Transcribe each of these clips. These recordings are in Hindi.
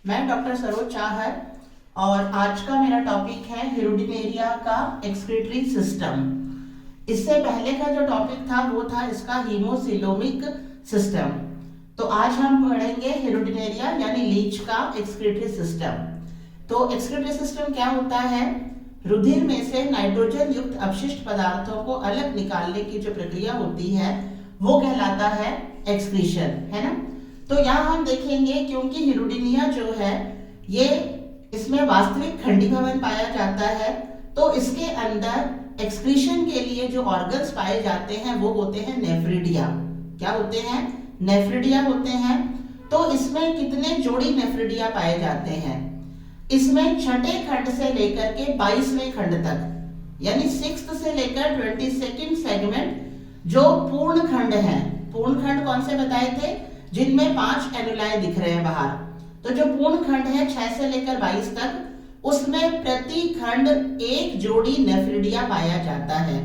मैं डॉक्टर सरोज चाहर और आज का मेरा टॉपिक है हेरोडिनेरिया का एक्सक्रीटरी सिस्टम। इससे पहले का जो टॉपिक था वो था इसका हीमोसिलोमिक सिस्टम। तो आज हम पढ़ेंगे हेरोडिनेरिया यानी लीच का एक्सक्रीटरी सिस्टम। तो एक्सक्रीटरी सिस्टम क्या होता है? रुधिर में से नाइट्रोजन युक्त अपशिष्ट पदार्थों को अलग निकालने की जो प्रक्रिया होती है वो कहलाता है एक्सक्रीशन, है ना। तो यहाँ हम देखेंगे क्योंकि हेरोडिनिया जो है ये इसमें वास्तविक खंडी भवन पाया जाता है, तो इसके अंदर एक्सक्रीशन के लिए जो ऑर्गन्स पाए जाते हैं वो होते हैं नेफ्रिडिया। क्या होते हैं? नेफ्रिडिया होते हैं। तो इसमें कितने जोड़ी नेफ्रिडिया पाए जाते हैं? इसमें छठे खंड से लेकर के 22वें खंड तक, यानी 6th से लेकर 22nd सेगमेंट जो पूर्ण खंड है। पूर्ण खंड कौन से बताए थे? जिनमें 5 एनुलाई दिख रहे हैं बाहर। तो जो पूर्ण खंड है 6 से लेकर 22 तक, उसमें प्रति खंड एक जोड़ी नेफ्रिडिया पाया जाता है।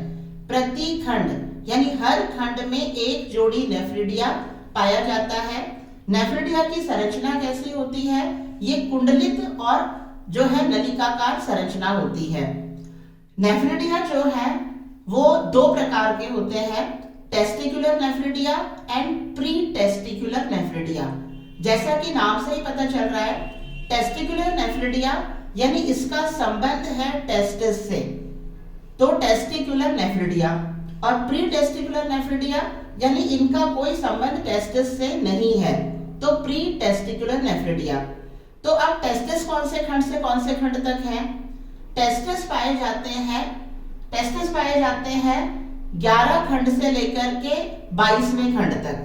प्रति खंड यानी हर खंड में एक जोड़ी नेफ्रिडिया पाया जाता है। नेफ्रिडिया की संरचना कैसी होती है? ये कुंडलित और जो है नलिकाकार संरचना होती है। नेफ्रिडिया जो है वो 2 प्रकार के होते हैं, testicular nephridia and pre testicular nephridia. जैसा कि नाम से ही पता चल रहा है, टेस्टिकुलर नेफ्रिडिया यानी इसका संबंध है टेस्टिस से, तो टेस्टिकुलर नेफ्रिडिया। और प्री टेस्टिकुलर नेफ्रिडिया यानी इनका कोई संबंध टेस्टिस से नहीं है, तो प्री टेस्टिकुलर नेफ्रिडिया। तो अब टेस्टिस कौन से खंड तक है? टेस्टिस पाए जाते हैं 11 खंड से लेकर के 22वें खंड तक,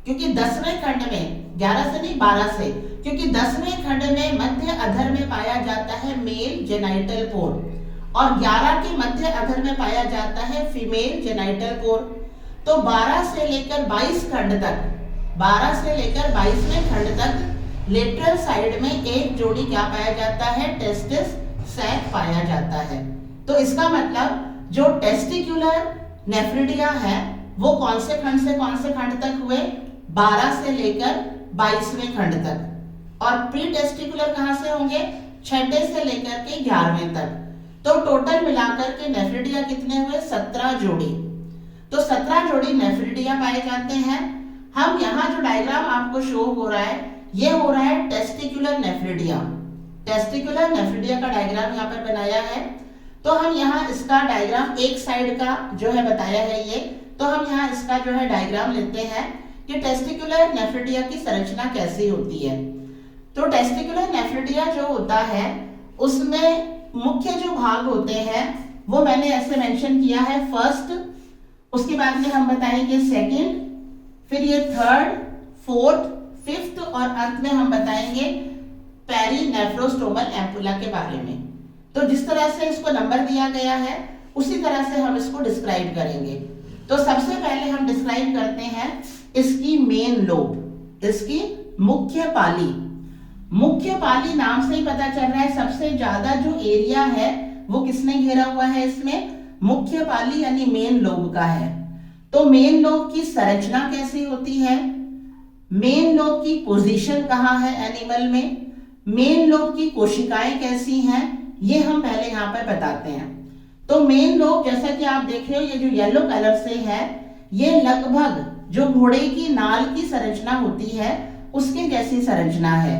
क्योंकि 10वें खंड में 11 से नहीं 12 से, क्योंकि 10वें खंड में मध्य अधर में पाया जाता है मेल जेनाइटल पोर और 11 के मध्य अधर में पाया जाता है फीमेल जेनाइटल पोर। तो 12 से लेकर 22 खंड तक, 12 से लेकर 22वें खंड तक लेटरल साइड में एक जोड़ी क्या पाया जाता है? टेस्टिस सैक पाया जाता है। तो इसका मतलब जो टेस्टिकुलर नेफ्रिडिया है वो कौन से खंड तक हुए? 12 से लेकर 22वें खंड तक। और प्री टेस्टिकुलर कहां से होंगे? 6ठे से लेकर के 11वें तक। तो टोटल मिलाकर के नेफ्रिडिया कितने हुए? 17 जोड़ी। तो 17 जोड़ी नेफ्रिडिया पाए जाते हैं। हम यहाँ जो डायग्राम आपको शो हो रहा है ये हो रहा है टेस्टिकुलर नेफ्रिडिया। टेस्टिकुलर नेफ्रिडिया का डायग्राम यहाँ पर बनाया है। तो हम यहाँ इसका डायग्राम एक साइड का जो है बताया है ये, तो हम यहाँ इसका जो है डायग्राम लेते हैं कि टेस्टिकुलर नेफ्रिडिया की संरचना कैसी होती है। तो टेस्टिकुलर नेफ्रिडिया जो होता है उसमें मुख्य जो भाग होते हैं वो मैंने ऐसे मेंशन किया है, फर्स्ट, उसके बाद में हम बताएंगे सेकंड, फिर ये थर्ड, फोर्थ, फिफ्थ और अंत में हम बताएंगे पेरीनेफ्रोस्टोमल एम्पुला के बारे में। तो जिस तरह से इसको नंबर दिया गया है उसी तरह से हम इसको डिस्क्राइब करेंगे। तो सबसे पहले हम डिस्क्राइब करते हैं इसकी मेन लोब, इसकी मुख्य पाली। मुख्य पाली नाम से ही पता चल रहा है सबसे ज्यादा जो एरिया है वो किसने घेरा हुआ है? इसमें मुख्य पाली यानी मेन लोब का है। तो मेन लोब की संरचना कैसी होती है? मेन लोब की पोजीशन कहाँ है एनिमल में? मेन लोब की कोशिकाएं कैसी हैं? ये हम पहले यहाँ पर बताते हैं। तो मेन लोब जैसा कि आप देख रहे हो ये जो येलो कलर से है ये लगभग जो घोड़े की नाल की संरचना होती है उसके जैसी संरचना है।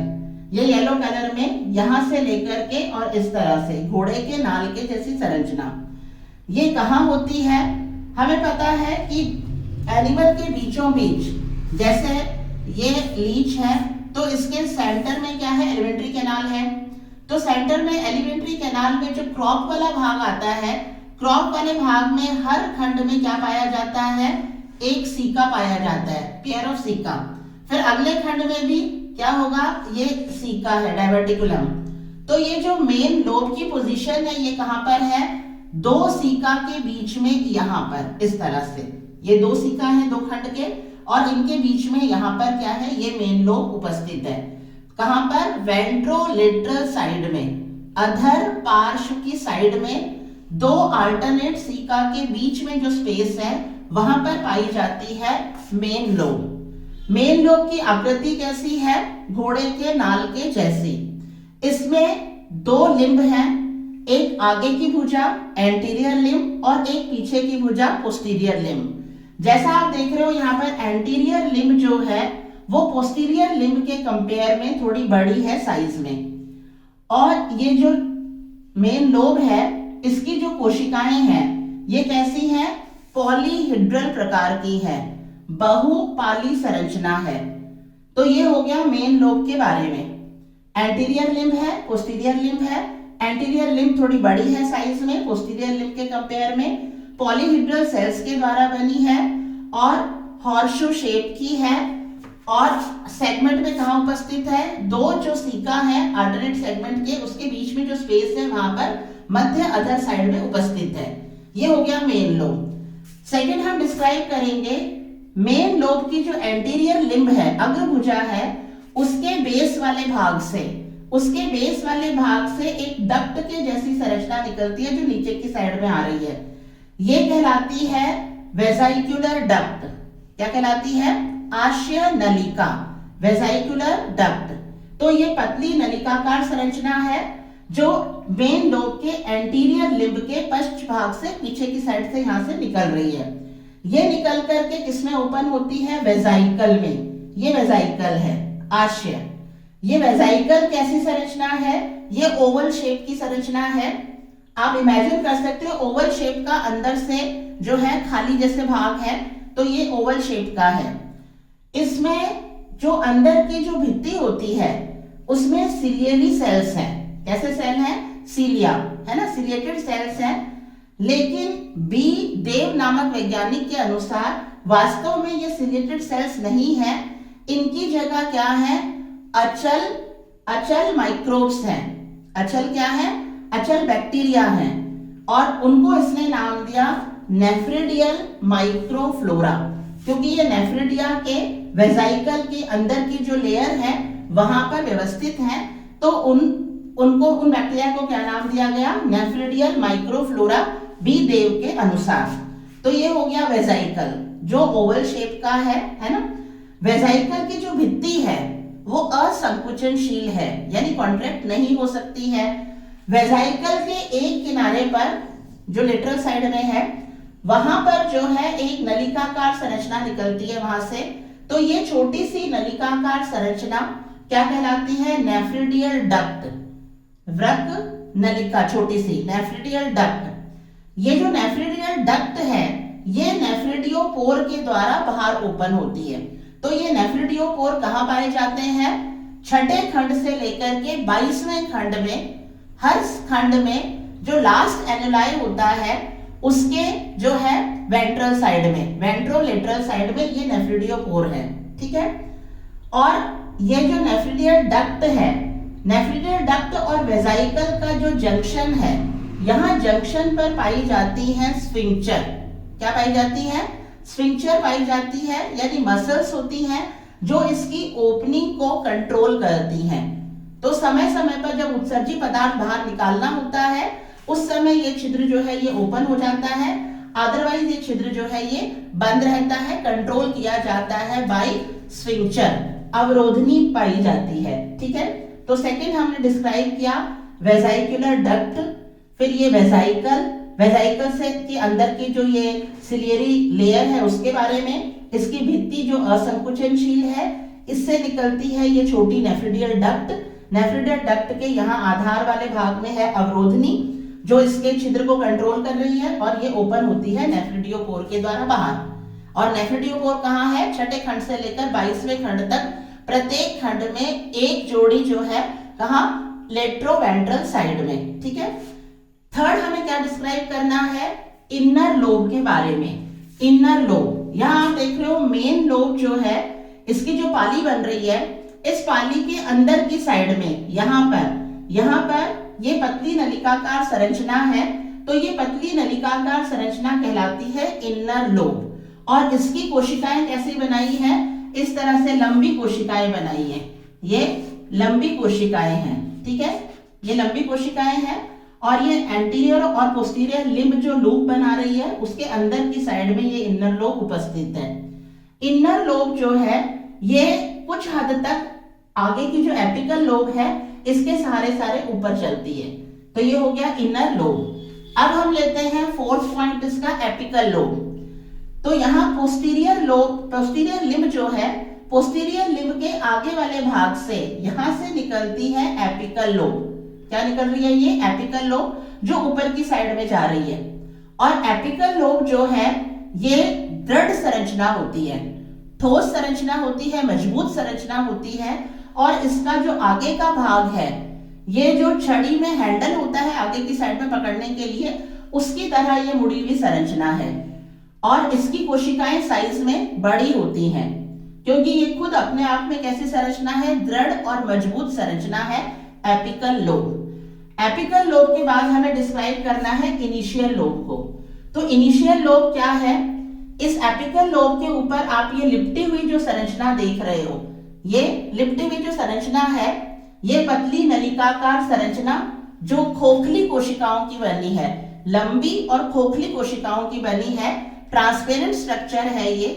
ये येलो कलर में यहां से लेकर के और इस तरह से घोड़े के नाल के जैसी संरचना ये कहाँ होती है? हमें पता है कि एनिमल के बीचों बीच, जैसे ये लीच है तो इसके सेंटर में क्या है? एलिमेंट्री कैनाल है। तो सेंटर में एलिमेंट्री कैनाल में जो क्रॉप वाला भाग आता है, क्रॉप वाले भाग में हर खंड में क्या पाया जाता है? एक सीका पाया जाता है, पेयर ऑफ सीका। फिर अगले खंड में भी क्या होगा? ये सीका है, डायवर्टिकुलम। तो ये जो मेन लोब की पोजीशन है ये कहां पर है? 2 सीका के बीच में, यहां पर इस तरह से ये 2 सीका है 2 खंड के और इनके बीच में यहाँ पर क्या है? ये मेन लोब उपस्थित है। कहां पर? वेंट्रोलेटरल साइड में, अधर पार्श्व की साइड में 2 अल्टरनेट सीका के बीच में जो स्पेस है वहां पर पाई जाती है मेन लोब। मेन लोब की आकृति कैसी है? घोड़े के नाल के जैसी। इसमें दो लिम्ब हैं, एक आगे की भुजा एंटीरियर लिम्ब और एक पीछे की भुजा पोस्टीरियर लिम्ब। जैसा आप देख रहे हो यहाँ पर एंटीरियर लिम्ब जो है वो पोस्टीरियर लिम्ब के कंपेयर में थोड़ी बड़ी है साइज में, और ये जो मेन लोब है इसकी जो कोशिकाएं हैं ये कैसी हैं? पॉलीहेड्रल प्रकार की है, बहुपाली संरचना है। तो ये हो गया मेन लोब के बारे में। एंटीरियर लिम्ब है, पोस्टीरियर लिम्ब है। एंटीरियर लिम्ब थोड़ी बड़ी है साइज में पोस्टीरियर लिम्ब के कंपेयर में, पॉलीहेड्रल सेल्स के द्वारा बनी है और हॉर्सशू शेप की है, और सेगमेंट में कहाँ उपस्थित है? दो जो सीका है अल्टरनेट सेगमेंट के, उसके बीच में जो स्पेस है वहां पर मध्य अधर साइड में उपस्थित है। ये हो गया मेन लोब। सेकंड हम डिस्क्राइब करेंगे मेन लोब की जो एंटीरियर लिम्ब है, अग्रभुजा है, उसके बेस वाले भाग से, उसके बेस वाले भाग से एक डक्ट के जैसी संरचना निकलती है जो नीचे की साइड में आ रही है। ये कहलाती है वेसाइक्युलर डक्ट। क्या कहलाती है? आशय नलिका, वेसाइक्युलर डक्ट। तो ये पतली नलिकाकार संरचना है जो मेन लोब के एंटीरियर लिम्ब के पश्च भाग से, पीछे की साइड से यहां से निकल रही है। ये निकल करके किसमें ओपन होती है? वेसाइकल में। ये वेसाइकल है, आशय। ये वेसाइकल कैसी संरचना है? ये ओवल शेप की संरचना है। आप इमेजिन कर सकते हो ओवल शेप का अंदर से जो है खाली जैसे भाग है, तो ये ओवल शेप का है। इसमें जो अंदर की जो भित्ति होती है उसमें सिलियरी सेल्स हैं। कैसे सेल हैं? सीलिया, है ना, सिलिएटेड सेल्स हैं। लेकिन बी देव नामक वैज्ञानिक के अनुसार वास्तव में ये सिलिएटेड सेल्स नहीं है, इनकी जगह क्या है? अचल माइक्रोब्स हैं। अचल क्या है? अचल बैक्टीरिया हैं, और उनको इसने नाम दिया नेफ्रिडियल माइक्रोफ्लोरा, क्योंकि ये नेफ्रिडिया के वेसाइकल के अंदर की जो लेयर है वहां पर व्यवस्थित हैं। तो उन बैक्टीरिया को क्या नाम दिया गया? नेफ्रिडियल माइक्रोफ्लोरा, बी देव के अनुसार। तो ये हो गया वेसाइकल जो ओवल शेप का है ना। वेसाइकल की जो भित्ति है वो असंकुचनशील है, यानी कॉन्ट्रैक्ट नहीं हो सकती है। वेसाइकल के एक किनारे पर जो लेटरल साइड में है वहां पर जो है एक नलिकाकार संरचना निकलती है वहां से। तो ये छोटी सी नलिकाकार संरचना क्या कहलाती है? नेफ्रिडियल डक्ट। वृक्क नलिका छोटी सी, नेफ्रिडियल डक्ट। ये जो नेफ्रिडियल डक्ट है ये नेफ्रिडियोपोर के द्वारा बाहर ओपन होती है। तो ये नेफ्रिडियोपोर कहाँ पाए जाते हैं? छठे खंड से लेकर के 22वें खंड में। हर खंड में जो लास्ट एनुलाई होता है उसके जो है वेंट्रल साइड में, वेंट्रोलेटरल साइड में ये नेफ्रिडियोपोर है, ठीक है। और ये जो नेफ्रिडियल डक्ट है, नेफ्रिडियल डक्ट और वेसाइकल का जो जंक्शन है, यहाँ जंक्शन पर पाई जाती है स्फिंक्टर। क्या पाई जाती है? स्फिंक्टर पाई जाती है, यानी मसल्स होती हैं जो इसकी ओपनिंग को कंट्रोल करती हैं। तो समय समय पर जब उत्सर्जी पदार्थ बाहर निकालना होता है उस समय ये छिद्र जो है ये ओपन हो जाता है, अदरवाइज ये छिद्र जो है ये बंद रहता है, कंट्रोल किया जाता है बाय स्फिंक्टर, अवरोधनी पाई जाती है, ठीक है। तो सेकंड हमने डिस्क्राइब किया वेसाइकुलर डक्ट, फिर ये वेसाइकल, वेसाइकल से के अंदर की जो ये सिलियरी लेयर है उसके बारे में, इसकी भित्ति जो असंकुचनशील है, इससे निकलती है ये छोटी नेफ्रिडियल डक्ट। नेफ्रिडियल डक्ट के यहाँ आधार वाले भाग में है अवरोधनी जो इसके छिद्र को कंट्रोल कर रही है, और ये ओपन होती है नेफ्रिडियोपोर के द्वारा बाहर। और नेफ्रिडियोपोर कहाँ है? छठे खंड से लेकर 22वें खंड तक प्रत्येक खंड में एक जोड़ी जो है कहाँ? लेट्रोवेंट्रल साइड में, ठीक है। थर्ड हमें क्या डिस्क्राइब करना है? इनर लोब के बारे में। इनर लोब, यहाँ आप देख रहे हो मेन लोब जो है इसकी जो पाली बन रही है, इस पाली के अंदर की साइड में यहाँ पर ये पतली नलिकाकार संरचना है। तो ये पतली नलिकाकार संरचना कहलाती है इनर लोब। और इसकी कोशिकाएं कैसी बनाई है? इस तरह से लंबी कोशिकाएं बनाई है, ये लंबी कोशिकाएं हैं, ठीक है, ये लंबी कोशिकाएं हैं। और ये एंटीरियर और पोस्टीरियर लिम्ब जो लूप बना रही है उसके अंदर की साइड में ये इनर लोब उपस्थित है। इनर लोब जो है ये कुछ हद तक आगे की जो एपिकल लोब है इसके सारे ऊपर चलती है। तो ये हो गया इनर लोब। अब हम लेते हैं फोर्थ पॉइंट इसका, एपिकल लोब। तो यहाँ पोस्टीरियर लोब, पोस्टीरियर लिम्ब जो है, पोस्टीरियर लिम्ब के आगे वाले भाग से यहां से निकलती है एपिकल लोब। क्या निकल रही है? ये एपिकल लोब जो ऊपर की साइड में जा रही है। और एपिकल लोब जो है ये दृढ़ संरचना होती है, ठोस संरचना होती है, मजबूत संरचना होती है। और इसका जो आगे का भाग है, ये जो छड़ी में हैंडल होता है आगे की साइड में पकड़ने के लिए, उसकी तरह ये मुड़ी हुई संरचना है। और इसकी कोशिकाएं साइज में बड़ी होती हैं, क्योंकि ये खुद अपने आप में कैसी संरचना है? दृढ़ और मजबूत संरचना है एपिकल लोब। एपिकल लोब के बाद हमें डिस्क्राइब करना है इनिशियल लोब को। तो इनिशियल लोब क्या है? इस एपिकल लोब के ऊपर आप ये लिपटी हुई जो संरचना देख रहे हो, ये लिपटी हुई जो संरचना है, ये पतली नलिकाकार संरचना जो खोखली कोशिकाओं की बनी है, लंबी और खोखली कोशिकाओं की बनी है, ट्रांसपेरेंट स्ट्रक्चर है ये।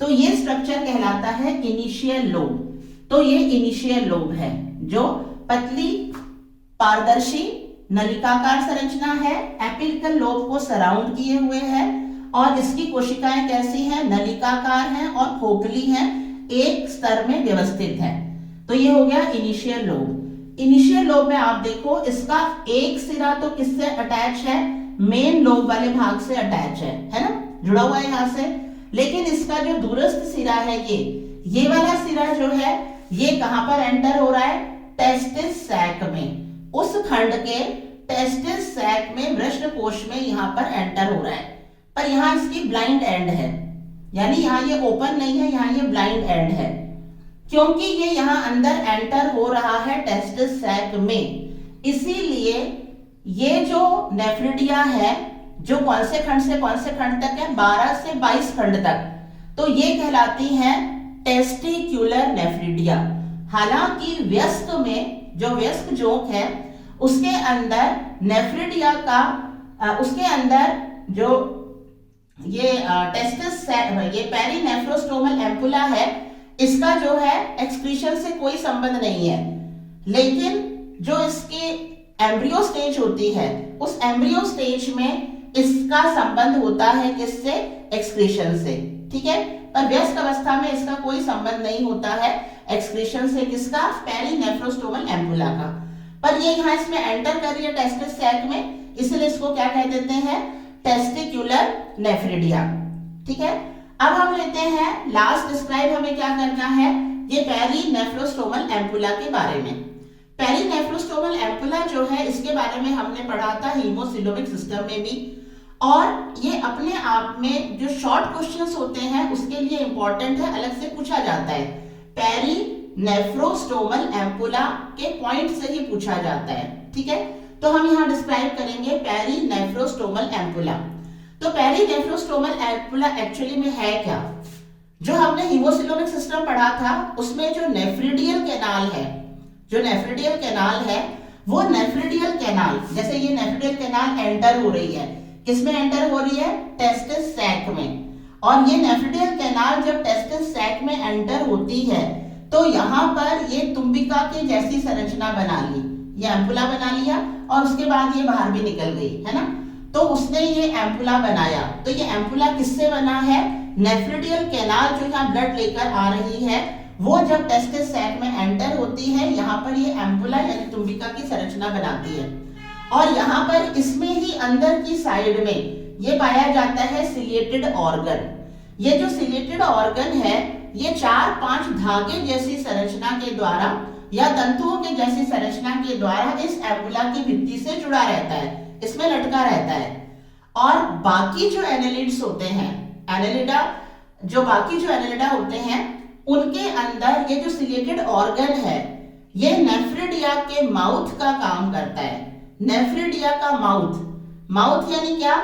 तो ये स्ट्रक्चर कहलाता है इनिशियल लोब। तो ये इनिशियल लोब है जो पतली पारदर्शी नलिकाकार संरचना है, एपिकल लोब को सराउंड किए हुए है। और इसकी कोशिकाएं कैसी हैं? नलिकाकार हैं और खोखली हैं, एक स्तर में व्यवस्थित है। तो ये हो गया इनिशियल लोब। इनिशियल लोब में आप देखो इसका एक सिरा तो किससे अटैच है? मेन लोब वाले भाग से अटैच है ना, जुड़ा हुआ है यहां से। लेकिन इसका जो दूरस्थ सिरा है, ये वाला सिरा जो है, ये कहां पर एंटर हो रहा है? टेस्टिस सैक में। उस खंड के टेस्टिस सैक में, वृषणकोश में यहां पर एंटर हो रहा है। पर यहां इसकी ब्लाइंड एंड है, यानी यहां ये ओपन नहीं है, यहां ये ब्लाइंड एंड है। क्योंकि ये यहां अंदर एंटर हो रहा है टेस्टिस सैक में, इसीलिए ये जो नेफ्रिडिया है, जो कौन से खंड से कौन से खंड तक है? 12 से 22 खंड तक, तो ये कहलाती है टेस्टिक्युलर नेफ्रिडिया। हालांकि वयस्क में, जो वयस्क जोंक है, उसके अंदर नेफ्रिडिया का, उसके अंदर जो ये टेस्टिस सैक, ये पेरिनेफ्रोस्टोमल एम्पुला है, इसका जो है एक्सक्रीशन से कोई संबंध नहीं है। लेकिन जो इसकी एम्ब्रियो स्टेज होती है, उस एम्ब्रियो स्टेज में इसका संबंध होता है किससे? एक्सक्रीशन से। ठीक है, पर वयस्क अवस्था में इसका कोई संबंध नहीं होता है एक्सक्रीशन से। किसका? पेरिनेफ्रोस्टोमल एम्पुला का। पर ये यहाँ इसमें एंटर कर रही है टेस्टिस सैक में, इसलिए इसको क्या कह देते हैं? Testicular nephridia. ठीक है, अब हम लेते हैं लास्ट डिस्क्राइब हमें क्या करना है, ये पेरिनेफ्रोस्टोमल एम्पुला के बारे में। पेरिनेफ्रोस्टोमल एम्पुला जो है, इसके बारे में हमने पढ़ा था हीमोसिलोमिक सिस्टम में भी। और ये अपने आप में जो शॉर्ट क्वेश्चंस होते हैं उसके लिए इंपॉर्टेंट है, अलग से पूछा जाता है। पेरिनेफ्रोस्टोमल एम्पुला के पॉइंट से ही पूछा जाता है। ठीक है, तो हम यहाँ डिस्क्राइब करेंगे पेरिनेफ्रोस्टोमल एम्पुला। तो पेरिनेफ्रोस्टोमल एम्पुला एक्चुअली में है क्या? जो हमने हीमोसिलोमिक सिस्टम पढ़ा था उसमें जो नेफ्रिडियल कैनाल है, जो नेफ्रिडियल कैनाल है, वो नेफ्रिडियल कैनाल, जैसे ये नेफ्रिडियल कैनाल एंटर हो रही है, किसमें एंटर हो रही है? टेस्टिस सैक में। और ये नेफ्रिडियल कैनाल जब टेस्टिस सैक में एंटर होती है, तो यहाँ पर ये तुम्बिका की जैसी संरचना बना ली, ये एम्पुला बना लिया, और उसके बाद ये बाहर भी निकल गई, है ना। तो उसने ये एम्पुला बनाया। तो ये एम्पुला किससे बना है? नेफ्रिडियल कैनाल जो यहाँ ब्लड लेकर आ रही है, वो जब टेस्टिस सैक में एंटर होती है, यहाँ पर ये एम्पुला यानी तुम्बिका की संरचना बनाती है। और यहाँ पर इसमें ही अंदर की साइड में ये पाया जाता है सिलिएटेड ऑर्गन। ये जो सिलिएटेड ऑर्गन है, ये 4-5 धागे जैसी संरचना के द्वारा या तंतुओं के जैसी संरचना के द्वारा इस एम्पुला की भित्ति से जुड़ा रहता है, इसमें लटका रहता है। और बाकी जो एनेलिड्स होते हैं, एनेलिडा, जो बाकी जो एनेलिडा होते हैं, उनके अंदर ये जो सिलिएटेड ऑर्गन है, ये नेफ्रिडिया के माउथ का काम करता है। नेफ्रिडिया का माउथ, माउथ यानी क्या?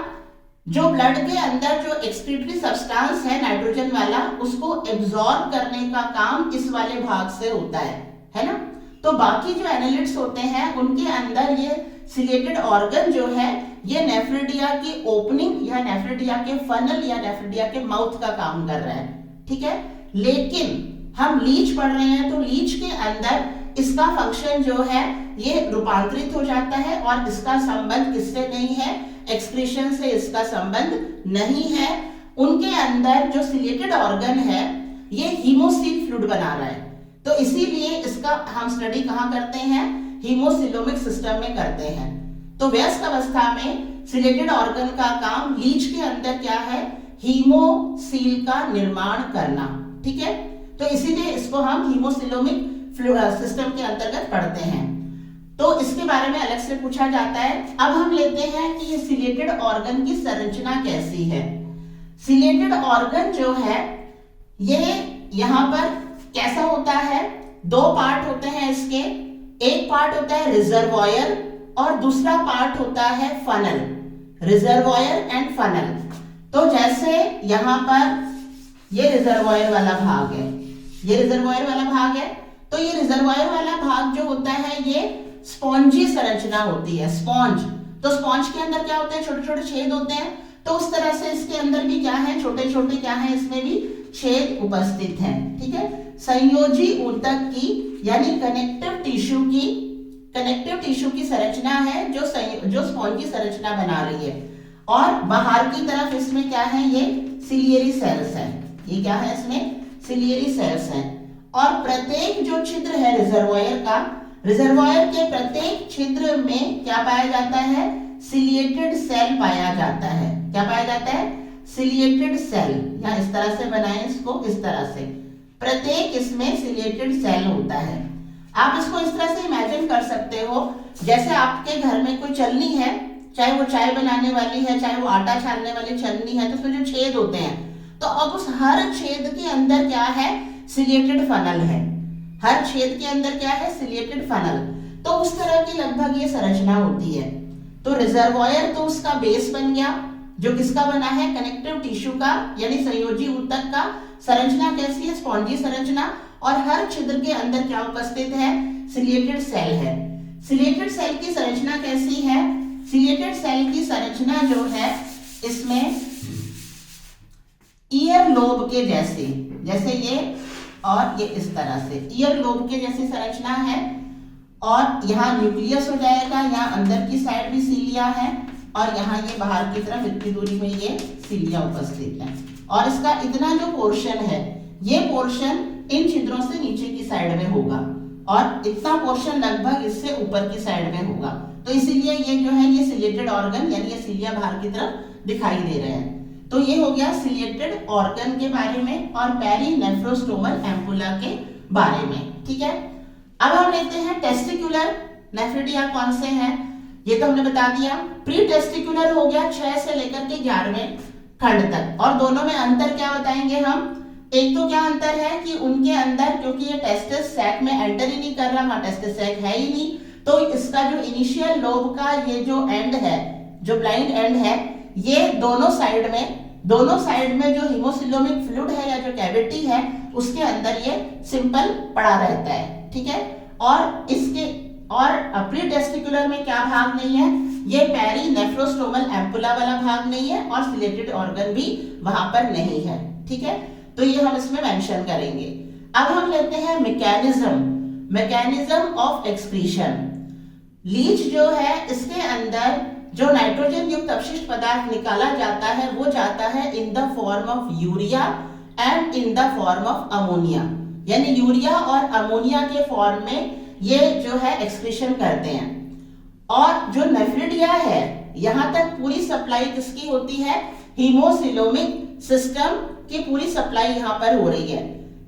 जो ब्लड के अंदर जो एक्सक्रीटरी सब्सटेंस है नाइट्रोजन वाला, उसको एब्जॉर्ब करने का काम इस वाले भाग से होता है ना। तो बाकी जो एनेलिड्स होते हैं उनके अंदर ये सिलिएटेड ऑर्गन जो है, ये नेफ्रिडिया की ओपनिंग या नेफ्रिडिया के फनल या नेफ्रिडिया के माउथ का काम कर रहा है। ठीक है, लेकिन हम लीच पढ़ रहे हैं, तो लीच के अंदर इसका फंक्शन जो है ये रूपांतरित हो जाता है और इसका संबंध किससे नहीं है, एक्सक्रीशन से इसका संबंध नहीं है। उनके अंदर जो सिलेटेड ऑर्गन है ये हीमोसील फ्लूइड बना रहा है, तो इसीलिए इसका हम स्टडी कहाँ करते हैं, हीमोसिलोमिक सिस्टम में करते हैं। तो व्यस्क अवस्था में सिलेटेड ऑर्गन का काम लीच के अंदर क्या है, हीमोसील का निर्माण करना, ठीक है। तो इसीलिए इसको हम हीमोसिलोमिक सिस्टम के अंतर्गत पढ़ते हैं। तो इसके बारे में अलग से पूछा जाता है। अब हम लेते हैं कि ये सिलेटेड ऑर्गन की संरचना कैसी है। सिलेटेड ऑर्गन जो है ये यहाँ पर कैसा होता है, दो पार्ट होते हैं इसके, एक पार्ट होता है रिजर्वॉयर और दूसरा पार्ट होता है फनल, रिजर्वॉयर एंड फनल। तो जैसे यहाँ पर ये रिजर्वॉयर वाला भाग है, ये रिजर्वॉयर वाला भाग है, तो ये रिजर्वॉयर वाला भाग जो होता है ये स्पॉन्जी संरचना होती है, स्पॉन्ज। तो स्पॉन्ज के अंदर क्या होते हैं, छोटे छोटे छेद होते हैं, तो उस तरह से इसके अंदर भी क्या है, छोटे छोटे क्या है, इसमें भी छेद उपस्थित हैं, ठीक है। संयोजी ऊतक की यानी कनेक्टिव टिश्यू की संरचना है जो स्पॉन्जी संरचना बना रही है। और बाहर की तरफ इसमें क्या है, ये सिलियरी सेल्स है, ये क्या है, इसमें सिलियरी सेल्स हैं। और प्रत्येक जो छिद्र है रिजर्वॉयर के प्रत्येक छिद्र में क्या पाया जाता है, सिलिएटेड सेल पाया जाता है। क्या पाया जाता है, सिलिएटेड सेल। या इस तरह से बनाएं इसको, इस तरह से प्रत्येक इसमें सिलिएटेड सेल होता है। आप इसको इस तरह से इमेजिन कर सकते हो जैसे आपके घर में कोई चलनी है, चाहे वो चाय बनाने वाली है, चाहे वो आटा छानने वाली छलनी है, तो उसमें जो छेद होते हैं, तो अब उस हर छेद के अंदर क्या है, सिलिएटेड फनल है। हर छेद के अंदर क्या है, सिलिएटेड फनल। तो उस तरह की लगभग ये संरचना होती है। तो रिजर्वॉयर तो उसका बेस बन गया, जो किसका बना है, कनेक्टिव टिश्यू का यानी संयोजी ऊतक का। संरचना कैसी है, स्पॉन्जी संरचना। और हर छिद्र के अंदर क्या उपस्थित है, सिलिएटेड सेल है। सिलिएटेड सेल की संरचना कैसी है, सिलिएटेड सेल की संरचना जो है इसमें ईयर लोब के जैसे ये और ये इस तरह से ईयर लोब के जैसी संरचना है। और यहाँ न्यूक्लियस हो जाएगा, यहाँ अंदर की साइड भी सीलिया है और यहाँ ये बाहर की तरफ इतनी दूरी में ये सीलिया उपस्थित है। और इसका इतना जो पोर्शन है, ये पोर्शन इन छिद्रों से नीचे की साइड में होगा और इतना पोर्शन लगभग इससे ऊपर की साइड में होगा। तो इसीलिए ये जो है ये सिलिएटेड ऑर्गन यानी ये सीलिया बाहर की तरफ दिखाई दे रहे हैं। तो ये हो गया सिलिएटेड ऑर्गन के बारे में और पेरीनेफ्रोस्टोमल एम्पुला के बारे में, ठीक है। अब हम लेते हैं टेस्टिकुलर नेफ्रिडिया कौन से हैं, ये तो हमने बता दिया। प्री टेस्टिकुलर हो गया 6 से लेकर के 11वें खंड तक। और दोनों में अंतर क्या बताएंगे हम, एक तो क्या अंतर है कि उनके अंदर क्योंकि ये टेस्टिस सैक में एंटर ही नहीं कर रहा, वहां टेस्टिस सैक है ही नहीं, तो इसका जो इनिशियल लोब का ये जो एंड है, जो ब्लाइंड एंड है, ये दोनों साइड में जो हीमोसिलोमिक फ्लूइड है या जो कैविटी है उसके अंदर ये सिंपल पड़ा रहता है, ठीक है। और इसके और प्री टेस्टिकुलर में क्या भाग नहीं है, ये पेरीनेफ्रोस्टोमल एम्पुला वाला भाग नहीं है और सिलेटेड ऑर्गन भी वहां पर नहीं है, ठीक है। तो ये हम इसमें मेंशन करेंगे। अब हम लेते हैं मैकेनिज्म ऑफ एक्सक्रीशन। लीच जो है इसके अंदर जो नाइट्रोजन युक्त अपशिष्ट पदार्थ निकाला जाता है वो जाता है in the form of urea and in the form of ammonia, यानी यूरिया और अमोनिया के फॉर्म में ये जो है एक्सक्रीशन करते हैं। और जो नेफ्रिडिया है यहां तक पूरी सप्लाई किसकी होती है, हीमोसिलोमिक सिस्टम की पूरी सप्लाई यहां पर हो रही है।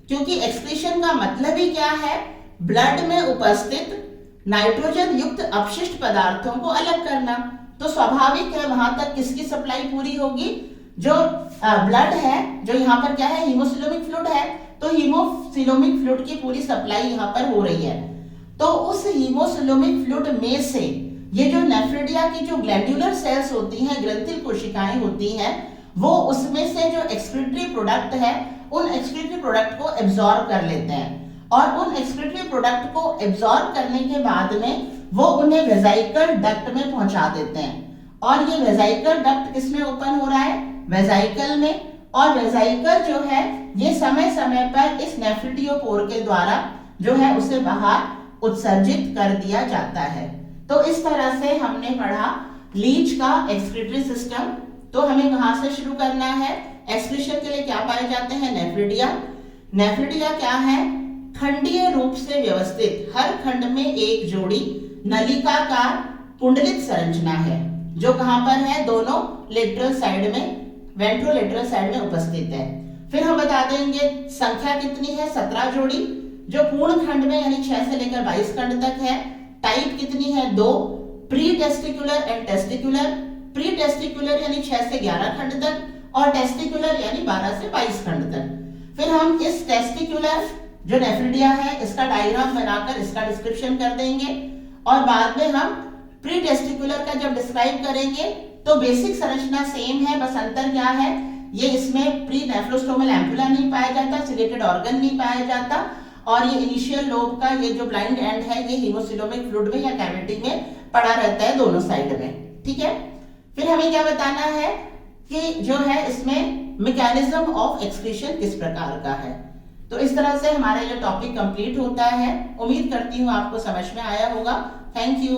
क्योंकि एक्सक्रीशन का मतलब ही क्या है, ब्लड में उपस्थित नाइट्रोजन युक्त अपशिष्ट पदार्थों को अलग करना। तो स्वाभाविक है वहां तक किसकी सप्लाई पूरी होगी, जो ब्लड है, जो यहाँ पर क्या है, हीमोसिलोमिक फ्लूइड है, तो हीमोसिलोमिक फ्लूइड की पूरी सप्लाई यहाँ पर हो रही है। तो उस हीमोसिलोमिक फ्लूइड में से ये जो नेफ्रिडिया की जो ग्लैंडुलर सेल्स होती हैं, ग्रंथिल कोशिकाएं होती हैं, वो उसमें से जो एक्सक्रीटरी प्रोडक्ट है उन एक्सक्रीटरी प्रोडक्ट को एब्जॉर्ब कर लेते हैं। और उन एक्सक्रीटरी प्रोडक्ट को एब्जॉर्ब करने के बाद में वो उन्हें वेजाइकल डक्ट में पहुंचा देते हैं। और ये वेजाइकल डक्ट किसमें ओपन हो रहा है, वेजाइकल में। और वेजाइकल जो है ये समय समय पर इस नेफ्रिटियोपोर के द्वारा जो है उसे बाहर उत्सर्जित कर दिया जाता है। तो इस तरह से हमने पढ़ा लीच का एक्सक्रीटरी सिस्टम। तो हमें कहां से शुरू करना है? एक्सक्रीशन के लिए क्या पाए जाते हैं? नेफ्रिडिया। नेफ्रिडिया क्या है? खंडीय रूप से व्यवस्थित, हर खंड में एक जोड़ी नलिकाकार पुंडलित संरचना है जो कहां पर है? दोनों लेटरल साइड में, वेंट्रोलेटरल साइड में उपस्थित है। फिर हम बता देंगे संख्या कितनी है? 17 जोड़ी जो पूर्ण खंड में यानी 6 से लेकर 22 खंड तक है। टाइप कितनी है? 2, pre testicular and testicular. Pre testicular यानी 6 से 11 खंड तक और टेस्टिकुलर यानी 12 से 22 खंड तक। फिर हम इस टेस्टिकुलर जो नेफ्रिडिया है इसका डायग्राम बनाकर इसका डिस्क्रिप्शन कर देंगे और बाद में हम प्री टेस्टिकुलर का जब डिस्क्राइब करेंगे तो बेसिक संरचना सेम है, बस अंतर क्या है? ये इसमें प्री नेफ्रोस्टोमल एम्पुला नहीं पाया जाता, सिलेटेड ऑर्गन नहीं पाया जाता और ये इनिशियल लोब का ये जो ब्लाइंड एंड है ये हीमोसिलोमिक फ्लूइड में या कैविटी में पड़ा रहता है दोनों साइड में। ठीक है। फिर हमें क्या बताना है कि जो है इसमें मैकेनिज्म ऑफ एक्सक्रीशन किस प्रकार का है। तो इस तरह से हमारा ये टॉपिक कंप्लीट होता है। उम्मीद करती हूँ आपको समझ में आया होगा। Thank you.